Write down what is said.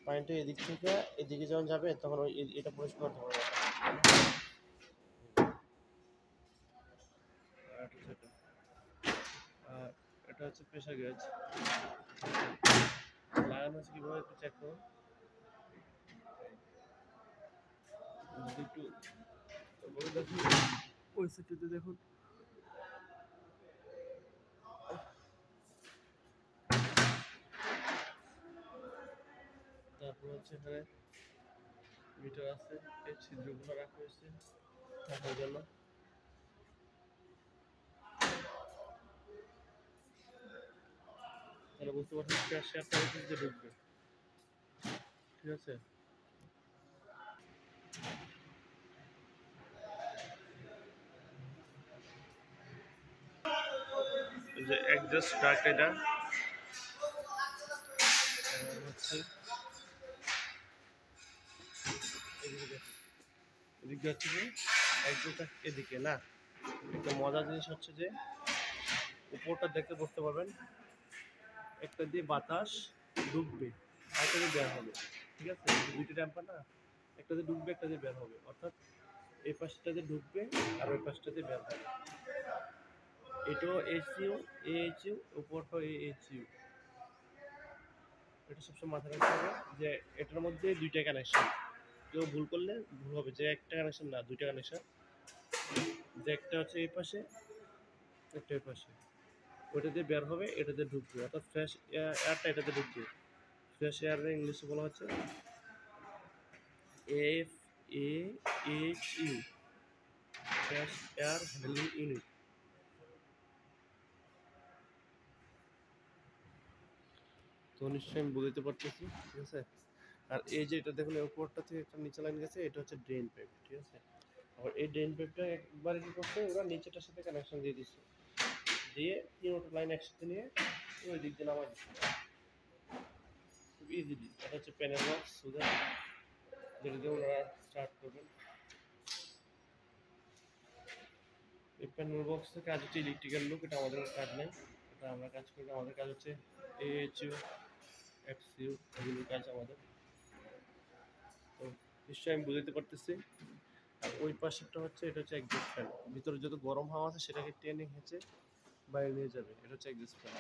পানিটা এদিক থেকে এদিকে যখন যাবে তখন ওই এটা পরিষ্কার করতে পারবে। আর এটা হচ্ছে প্রেসার গেজ, লাগানো হচ্ছে কিভাবে একটু চেক করুন। একটু দেখুন ওই সাইডটাতে দেখুন, তারপর হচ্ছে এখানে মিটার আছে, এই ছিদ্রগুলো রাখা হয়েছে থাকার জন্য। তাহলে বুঝতে পারছেন শেয়ারটা হচ্ছে যে ঢুকবে, ঠিক আছে। যে অ্যাডজাস্ট ডাক এটা হচ্ছে এদিকে হচ্ছে যে একদমটা এদিকে না। একটা মজার জিনিস হচ্ছে যে উপরটা দেখতে বুঝতে পারবেন, একটা দিয়ে বাতাস ঢুকবে আর একটা দিয়ে বের হবে, ঠিক আছে। দুইটা ট্যাম্পার না, একটা দিয়ে ঢুকবে একটা দিয়ে বের হবে, অর্থাৎ এই পাশটা দিয়ে ঢুকবে আর ওই পাশটা দিয়ে বের হবে। এটাও এইচইউ এইচইউ, উপরটাও এইচইউ। এটা সবসময় মাথায় রাখতে হবে যে এটার মধ্যে দুইটা কানেকশন, কেউ ভুল করলে ভুল হবে যে একটা কানেকশন না, দুইটা কানেকশন। যে একটা হচ্ছে এই পাশে, একটা এই পাশে, ওইটা দিয়ে বের হবে, এটা দিয়ে ঢুকবে, অর্থাৎ ফ্রেশ এয়ারটা এটাতে ঢুকবে। ফ্রেশ এয়ার ইংলিশে বলা হচ্ছে FAHU, fresh air handling unit. তো নিশ্চয়ই আমি বুঝতে পারতেছি, ঠিক আছে। আর এই যে এটা দেখুন উপরটা থেকে একটা নিচে লাইন গেছে, এটা হচ্ছে ড্রেন পাইপ, ঠিক আছে। আর এই ড্রেন পাইপটা একবারে কি করছে, ওরা নিচেটার সাথে কানেকশন দিয়ে দিচ্ছে, দিয়ে তিনটা লাইন একসাথে নিয়ে ওই দিক দিয়ে নামাই দিচ্ছে খুব ইজিলি। এটা হচ্ছে প্যানেল বক্স, যেটা দিয়ে ওনারা স্টার্ট করবেন। এই প্যানেল বক্সের কাজ হচ্ছে ইলেকট্রিক্যাল লুক, এটা আমাদের কাজ নেই, এটা আমরা কাজ করি। আমাদের কাজ হচ্ছে AHU FCU, এগুলোর কাজ আমাদের। তো নিশ্চয়ই আমি বুঝতে পারতেছি। আর ওই পাশেরটা হচ্ছে, এটা হচ্ছে এক্সস্ট ফ্যান, ভিতরে যত গরম হাওয়া আছে সেটাকে টেনে হেঁচে বাইরে নিয়ে যাবে, এটা হচ্ছে এক্সস্ট ফ্যান।